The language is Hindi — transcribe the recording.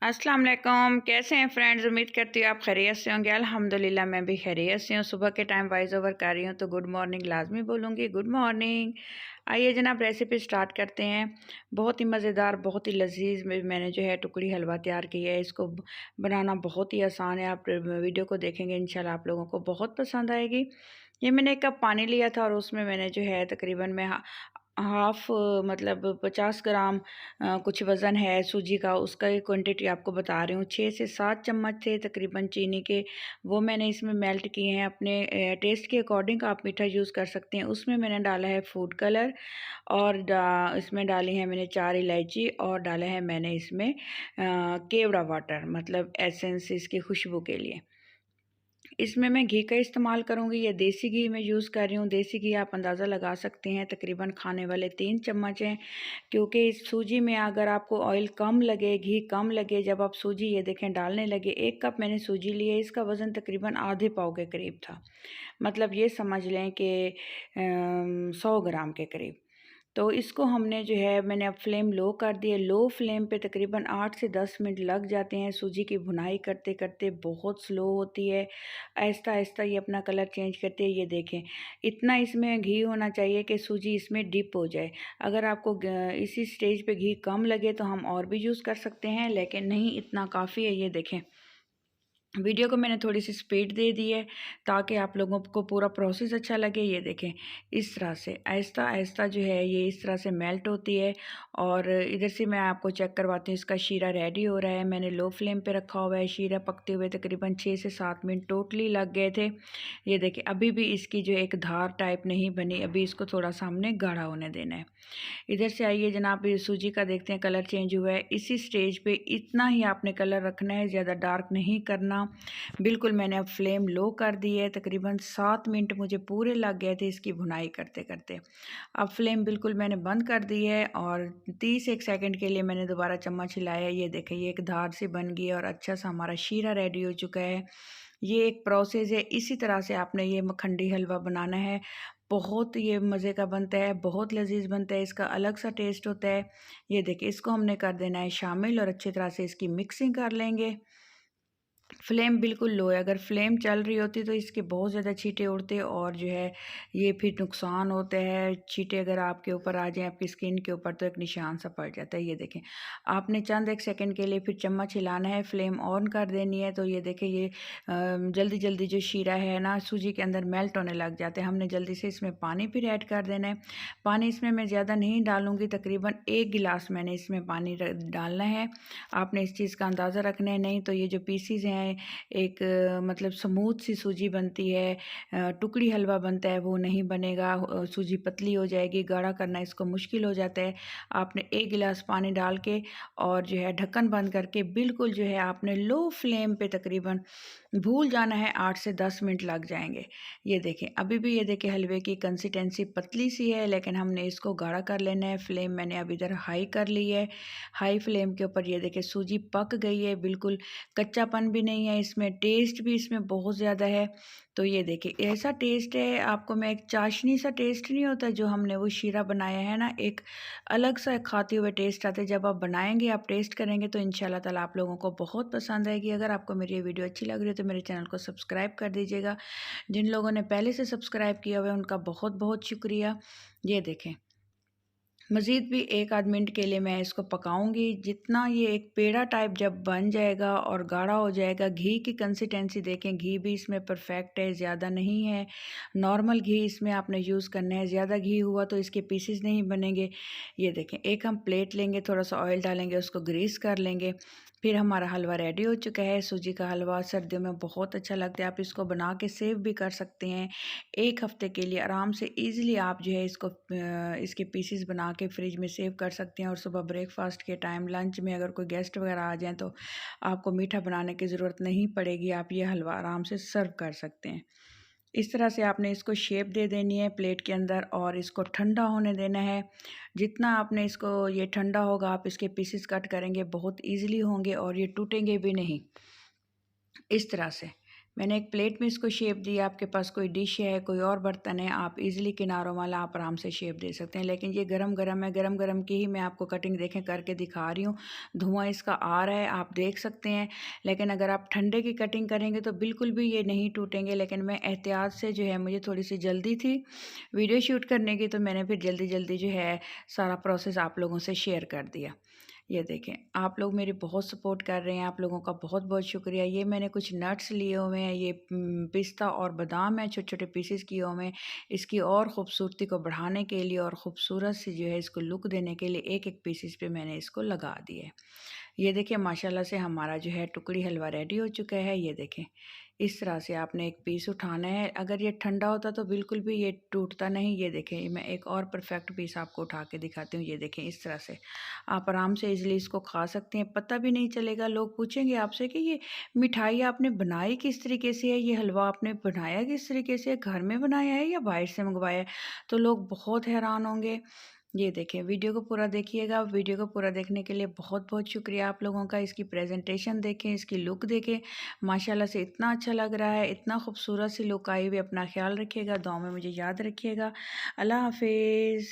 अस्सलाम वालेकुम। कैसे हैं फ्रेंड्स? उम्मीद करती हूँ आप खैरियत से होंगे। अल्हम्दुलिल्लाह मैं भी खैरियत से हूँ। सुबह के टाइम वॉइस ओवर कर रही हूँ तो गुड मॉर्निंग लाजमी बोलूँगी। Good morning. आइए जनाब रेसिपी स्टार्ट करते हैं। बहुत ही मज़ेदार, बहुत ही लजीज मैंने जो है टुकड़ी हलवा तैयार किया है। इसको बनाना बहुत ही आसान है। आप वीडियो को देखेंगे इंशाल्लाह आप लोगों को बहुत पसंद आएगी। ये मैंने 1 कप पानी लिया था और उसमें मैंने जो है तकरीबन मैं हाफ़ मतलब 50 ग्राम कुछ वज़न है सूजी का, उसका ही क्वांटिटी आपको बता रही हूँ। 6 से 7 चम्मच थे तकरीबन चीनी के, वो मैंने इसमें मेल्ट किए हैं। अपने टेस्ट के अकॉर्डिंग आप मीठा यूज़ कर सकते हैं। उसमें मैंने डाला है फूड कलर और इसमें डाली है मैंने 4 इलायची और डाला है मैंने इसमें केवड़ा वाटर, मतलब एसेंस इसकी खुशबू के लिए। इसमें मैं घी का इस्तेमाल करूँगी, ये देसी घी मैं यूज़ कर रही हूँ। देसी घी आप अंदाज़ा लगा सकते हैं, तकरीबन खाने वाले 3 चम्मच हैं। क्योंकि इस सूजी में अगर आपको ऑयल कम लगे, घी कम लगे, जब आप सूजी ये देखें डालने लगे, 1 कप मैंने सूजी ली है, इसका वज़न तकरीबन आधे पाव के करीब था। मतलब ये समझ लें कि 100 ग्राम के करीब। तो इसको हमने जो है मैंने अब फ्लेम लो कर दी है। लो फ्लेम पे तकरीबन 8 से 10 मिनट लग जाते हैं। सूजी की भुनाई करते करते बहुत स्लो होती है, आहिस्ता आहिस्ता ये अपना कलर चेंज करती है। ये देखें, इतना इसमें घी होना चाहिए कि सूजी इसमें डिप हो जाए। अगर आपको इसी स्टेज पे घी कम लगे तो हम और भी यूज़ कर सकते हैं, लेकिन नहीं, इतना काफ़ी है। ये देखें, वीडियो को मैंने थोड़ी सी स्पीड दे दी है ताकि आप लोगों को पूरा प्रोसेस अच्छा लगे। ये देखें, इस तरह से आहिस्ता आहिस्ता जो है ये इस तरह से मेल्ट होती है। और इधर से मैं आपको चेक करवाती हूँ, इसका शीरा रेडी हो रहा है। मैंने लो फ्लेम पे रखा हुआ है। शीरा पकते हुए तकरीबन 6 से 7 मिनट टोटली लग गए थे। ये देखें, अभी भी इसकी जो एक धार टाइप नहीं बनी, अभी इसको थोड़ा सा हमने गाढ़ा होने देना है। इधर से आइए जनाब, ये सूजी का देखते हैं कलर चेंज हुआ है। इसी स्टेज पे इतना ही आपने कलर रखना है, ज़्यादा डार्क नहीं करना। बिल्कुल मैंने अब फ्लेम लो कर दी है। तकरीबन 7 मिनट मुझे पूरे लग गए थे इसकी भुनाई करते करते। अब फ्लेम बिल्कुल मैंने बंद कर दी है और 30 एक सेकंड के लिए मैंने दोबारा चम्मच हिलाया। ये देखें, ये एक धार से बन गई है और अच्छा सा हमारा शीरा रेडी हो चुका है। ये एक प्रोसेस है, इसी तरह से आपने ये मखंडी हलवा बनाना है। बहुत ये मज़े का बनता है, बहुत लजीज बनता है, इसका अलग सा टेस्ट होता है। ये देखिए, इसको हमने कर देना है शामिल और अच्छी तरह से इसकी मिक्सिंग कर लेंगे। फ्लेम बिल्कुल लो है। अगर फ्लेम चल रही होती तो इसके बहुत ज़्यादा छींटे उड़ते और जो है ये फिर नुकसान होता है। छींटे अगर आपके ऊपर आ जाएं, आपकी स्किन के ऊपर, तो एक निशान सा पड़ जाता है। ये देखें, आपने चंद एक सेकंड के लिए फिर चम्मच हिलाना है, फ्लेम ऑन कर देनी है। तो ये देखें, ये जल्दी जल्दी जो शीरा है ना सूजी के अंदर मेल्ट होने लग जाते हैं। हमने जल्दी से इसमें पानी फिर ऐड कर देना है। पानी इसमें मैं ज़्यादा नहीं डालूँगी, तकरीबन 1 गिलास मैंने इसमें पानी डालना है। आपने इस चीज़ का अंदाज़ा रखना है, नहीं तो ये जो पीसीज हैं एक मतलब स्मूथ सी सूजी बनती है, टुकड़ी हलवा बनता है, वो नहीं बनेगा। सूजी पतली हो जाएगी, गाढ़ा करना इसको मुश्किल हो जाता है। आपने 1 गिलास पानी डाल के और जो है ढक्कन बंद करके बिल्कुल जो है आपने लो फ्लेम पे तकरीबन भूल जाना है, 8 से 10 मिनट लग जाएंगे। ये देखें, अभी भी ये देखें हलवे की कंसिस्टेंसी पतली सी है, लेकिन हमने इसको गाढ़ा कर लेना है। फ्लेम मैंने अब इधर हाई कर ली है। हाई फ्लेम के ऊपर ये देखें सूजी पक गई है, बिल्कुल कच्चापन भी नहीं है इसमें, टेस्ट भी इसमें बहुत ज़्यादा है। तो ये देखिए, ऐसा टेस्ट है, आपको मैं एक चाशनी सा टेस्ट नहीं होता जो हमने वो शीरा बनाया है ना, एक अलग सा खाते हुए टेस्ट आता है। जब आप बनाएंगे, आप टेस्ट करेंगे तो इंशाल्लाह ताला आप लोगों को बहुत पसंद आएगी। अगर आपको मेरी ये वीडियो अच्छी लग रही है तो मेरे चैनल को सब्सक्राइब कर दीजिएगा। जिन लोगों ने पहले से सब्सक्राइब किया हुआ है उनका बहुत बहुत शुक्रिया। ये देखें, मज़ीद भी 1 आध मिनट के लिए मैं इसको पकाऊंगी। जितना ये एक पेड़ा टाइप जब बन जाएगा और गाढ़ा हो जाएगा, घी की कंसिस्टेंसी देखें, घी भी इसमें परफेक्ट है, ज़्यादा नहीं है। नॉर्मल घी इसमें आपने यूज़ करना है, ज़्यादा घी हुआ तो इसके पीसेस नहीं बनेंगे। ये देखें, एक हम प्लेट लेंगे, थोड़ा सा ऑयल डालेंगे, उसको ग्रीस कर लेंगे। फिर हमारा हलवा रेडी हो चुका है। सूजी का हलवा सर्दियों में बहुत अच्छा लगता है, आप इसको बना के सेव भी कर सकते हैं। 1 हफ़्ते के लिए आराम से ईज़िली आप जो है इसको इसके पीसेस बना के फ्रिज में सेव कर सकते हैं। और सुबह ब्रेकफास्ट के टाइम, लंच में अगर कोई गेस्ट वगैरह आ जाएँ तो आपको मीठा बनाने की ज़रूरत नहीं पड़ेगी, आप ये हलवा आराम से सर्व कर सकते हैं। इस तरह से आपने इसको शेप दे देनी है प्लेट के अंदर और इसको ठंडा होने देना है। जितना आपने इसको ये ठंडा होगा, आप इसके पीसेस कट करेंगे बहुत ईज़िली होंगे और ये टूटेंगे भी नहीं। इस तरह से मैंने एक प्लेट में इसको शेप दिया। आपके पास कोई डिश है, कोई और बर्तन है, आप इजीली किनारों वाला आप आराम से शेप दे सकते हैं। लेकिन ये गरम गरम है, गरम गरम की ही मैं आपको कटिंग देखें करके दिखा रही हूँ। धुआं इसका आ रहा है, आप देख सकते हैं। लेकिन अगर आप ठंडे की कटिंग करेंगे तो बिल्कुल भी ये नहीं टूटेंगे। लेकिन मैं एहतियात से जो है, मुझे थोड़ी सी जल्दी थी वीडियो शूट करने की, तो मैंने फिर जल्दी जल्दी जो है सारा प्रोसेस आप लोगों से शेयर कर दिया। ये देखें, आप लोग मेरी बहुत सपोर्ट कर रहे हैं, आप लोगों का बहुत बहुत शुक्रिया। ये मैंने कुछ नट्स लिए हुए हैं, ये पिस्ता और बादाम है, छोटे छोटे पीसेस किए हुए हैं। इसकी और ख़ूबसूरती को बढ़ाने के लिए और ख़ूबसूरत सी जो है इसको लुक देने के लिए एक एक पीसेस पे मैंने इसको लगा दिया है। ये देखिए माशाल्लाह से हमारा जो है टुकड़ी हलवा रेडी हो चुका है। ये देखें, इस तरह से आपने एक पीस उठाना है। अगर ये ठंडा होता तो बिल्कुल भी ये टूटता नहीं। ये देखें, मैं एक और परफेक्ट पीस आपको उठा के दिखाती हूँ। ये देखें, इस तरह से आप आराम से इजीली इसको खा सकते हैं, पता भी नहीं चलेगा। लोग पूछेंगे आपसे कि ये मिठाई आपने बनाई किस तरीके से है, ये हलवा आपने बनाया किस तरीके से, घर में बनाया है या बाहर से मंगवाया है? तो लोग बहुत हैरान होंगे। ये देखें, वीडियो को पूरा देखिएगा। वीडियो को पूरा देखने के लिए बहुत बहुत शुक्रिया आप लोगों का। इसकी प्रेजेंटेशन देखें, इसकी लुक देखें, माशाल्लाह से इतना अच्छा लग रहा है, इतना खूबसूरत सी लुक आई हुई। अपना ख्याल रखिएगा, दुआ में मुझे याद रखिएगा। अल्लाह हाफिज़।